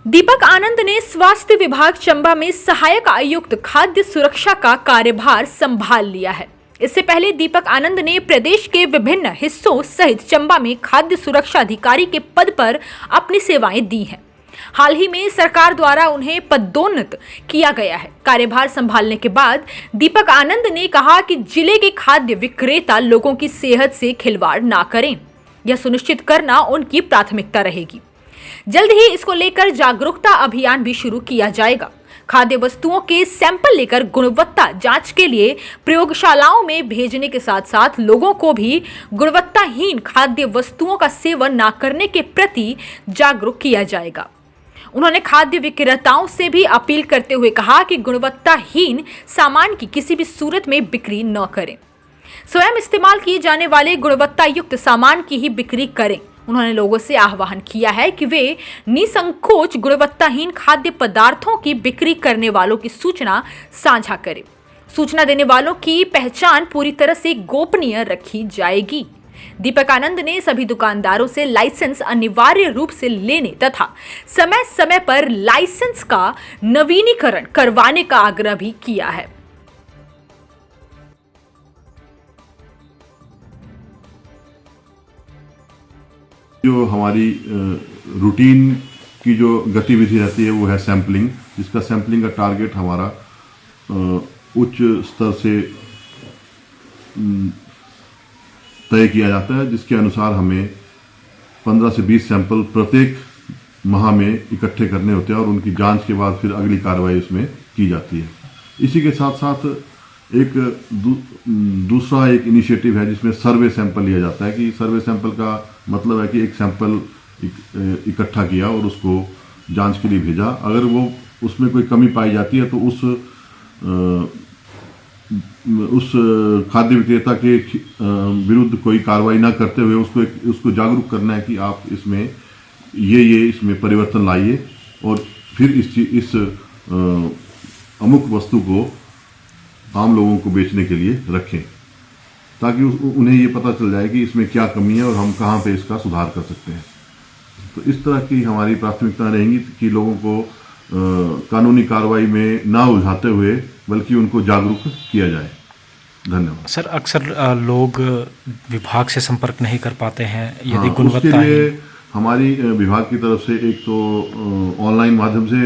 दीपक आनंद ने स्वास्थ्य विभाग चंबा में सहायक आयुक्त खाद्य सुरक्षा का कार्यभार संभाल लिया है। इससे पहले दीपक आनंद ने प्रदेश के विभिन्न हिस्सों सहित चंबा में खाद्य सुरक्षा अधिकारी के पद पर अपनी सेवाएं दी हैं। हाल ही में सरकार द्वारा उन्हें पदोन्नत किया गया है। कार्यभार संभालने के बाद दीपक आनंद ने कहा कि जिले के खाद्य विक्रेता लोगों की सेहत से खिलवाड़ ना करें, यह सुनिश्चित करना उनकी प्राथमिकता रहेगी। जल्द ही इसको लेकर जागरूकता अभियान भी शुरू किया जाएगा। खाद्य वस्तुओं के सैंपल लेकर गुणवत्ता जांच के लिए प्रयोगशालाओं में भेजने के साथ साथ लोगों को भी गुणवत्ताहीन खाद्य वस्तुओं का सेवन न करने के प्रति जागरूक किया जाएगा। उन्होंने खाद्य विक्रेताओं से भी अपील करते हुए कहा कि गुणवत्ताहीन सामान की किसी भी सूरत में बिक्री न करें, स्वयं इस्तेमाल किए जाने वाले गुणवत्ता युक्त सामान की ही बिक्री करें। उन्होंने लोगों से आह्वान किया है कि वे निसंकोच गुणवत्ताहीन खाद्य पदार्थों की बिक्री करने वालों की सूचना साझा करें। सूचना देने वालों की पहचान पूरी तरह से गोपनीय रखी जाएगी। दीपक आनंद ने सभी दुकानदारों से लाइसेंस अनिवार्य रूप से लेने तथा समय समय पर लाइसेंस का नवीनीकरण करवाने का आग्रह भी किया है। जो हमारी रूटीन की जो गतिविधि रहती है वो है सैम्पलिंग, जिसका सैम्पलिंग का टारगेट हमारा उच्च स्तर से तय किया जाता है, जिसके अनुसार हमें 15 से 20 सैंपल प्रत्येक माह में इकट्ठे करने होते हैं और उनकी जांच के बाद फिर अगली कार्रवाई उसमें की जाती है। इसी के साथ साथ एक दूसरा एक इनिशिएटिव है जिसमें सर्वे सैंपल लिया जाता है। कि सर्वे सैंपल का मतलब है कि एक सैंपल इकट्ठा किया और उसको जांच के लिए भेजा। अगर वो उसमें कोई कमी पाई जाती है तो उस खाद्य विक्रेता के विरुद्ध कोई कार्रवाई ना करते हुए उसको जागरूक करना है कि आप इसमें इसमें परिवर्तन लाइए और फिर इस अमुक वस्तु को आम लोगों को बेचने के लिए रखें, ताकि उन्हें ये पता चल जाए कि इसमें क्या कमी है और हम कहाँ पे इसका सुधार कर सकते हैं। तो इस तरह की हमारी प्राथमिकता रहेंगी कि लोगों को कानूनी कार्रवाई में ना उलझाते हुए बल्कि उनको जागरूक किया जाए। धन्यवाद। सर, अक्सर लोग विभाग से संपर्क नहीं कर पाते हैं यदि गुणवत्ता उसके लिए हमारी विभाग की तरफ से एक तो ऑनलाइन माध्यम से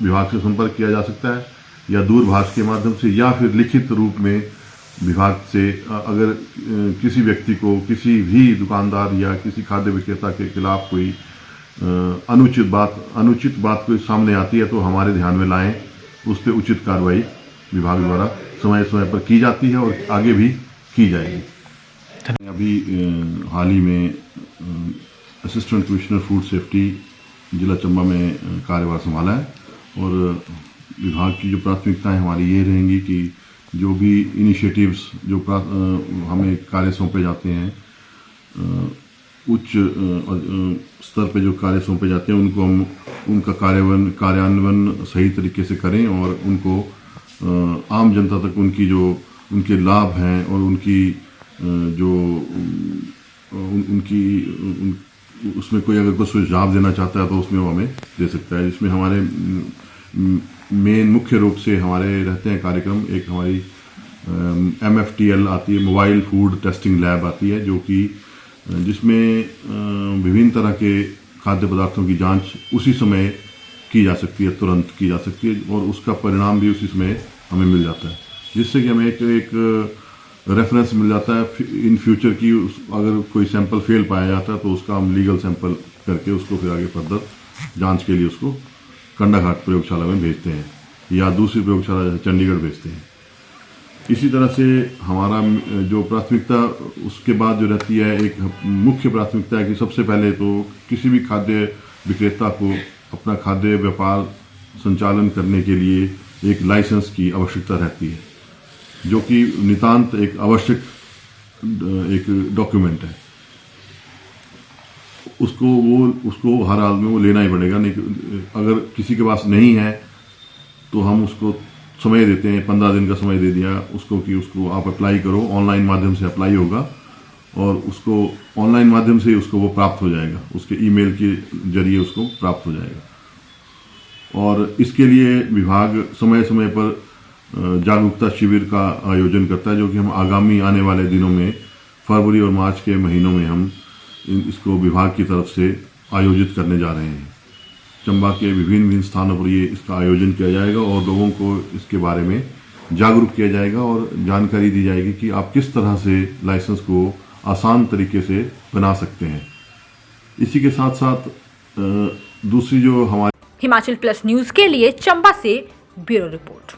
विभाग से संपर्क किया जा सकता है या दूरभाष के माध्यम से या फिर लिखित रूप में विभाग से। अगर किसी व्यक्ति को किसी भी दुकानदार या किसी खाद्य विक्रेता के खिलाफ कोई अनुचित बात कोई सामने आती है तो हमारे ध्यान में लाएं, उस पर उचित कार्रवाई विभाग द्वारा समय समय पर की जाती है और आगे भी की जाएगी। अभी हाल ही में असिस्टेंट कमिश्नर फूड सेफ्टी जिला चंबा में कार्यभार संभाला है और विभाग की जो प्राथमिकताएं हमारी ये रहेंगी कि जो भी इनिशिएटिव्स जो हमें कार्य सौंपे जाते हैं, उच्च स्तर पे जो कार्य सौंपे जाते हैं उनको हम उनका कार्यान्वयन सही तरीके से करें और उनको आम जनता तक उनके लाभ हैं और उसमें कोई अगर कोई सुझाव देना चाहता है तो उसमें वो हमें दे सकता है। जिसमें हमारे मेन मुख्य रूप से हमारे रहते हैं कार्यक्रम, एक हमारी MFTL आती है, मोबाइल फूड टेस्टिंग लैब आती है, जो कि जिसमें विभिन्न तरह के खाद्य पदार्थों की जांच उसी समय की जा सकती है, तुरंत की जा सकती है और उसका परिणाम भी उसी समय हमें मिल जाता है, जिससे कि हमें एक रेफरेंस मिल जाता है इन फ्यूचर की। अगर कोई सैंपल फेल पाया जाता है तो उसका हम लीगल सैंपल करके उसको फिर आगे फर्दर जांच के लिए उसको कंडाघाट प्रयोगशाला में भेजते हैं या दूसरी प्रयोगशाला जैसे चंडीगढ़ भेजते हैं। इसी तरह से हमारा जो प्राथमिकता उसके बाद जो रहती है, एक मुख्य प्राथमिकता है कि सबसे पहले तो किसी भी खाद्य विक्रेता को अपना खाद्य व्यापार संचालन करने के लिए एक लाइसेंस की आवश्यकता रहती है, जो कि नितांत एक आवश्यक एक डॉक्यूमेंट है। उसको हर हाल में वो लेना ही पड़ेगा। नहीं, अगर किसी के पास नहीं है तो हम उसको समय देते हैं, 15 दिन का समय दे दिया उसको कि उसको आप अप्लाई करो, ऑनलाइन माध्यम से अप्लाई होगा और उसको ऑनलाइन माध्यम से उसको वो प्राप्त हो जाएगा, उसके ईमेल के जरिए उसको प्राप्त हो जाएगा। और इसके लिए विभाग समय समय पर जागरूकता शिविर का आयोजन करता है, जो कि हम आगामी आने वाले दिनों में फरवरी और मार्च के महीनों में हम इसको विभाग की तरफ से आयोजित करने जा रहे हैं। चंबा के विभिन्न स्थानों पर ये इसका आयोजन किया जाएगा और लोगों को इसके बारे में जागरूक किया जाएगा और जानकारी दी जाएगी कि आप किस तरह से लाइसेंस को आसान तरीके से बना सकते हैं। इसी के साथ साथ दूसरी जो हमारी हिमाचल प्लस न्यूज के लिए चंबा से ब्यूरो रिपोर्ट।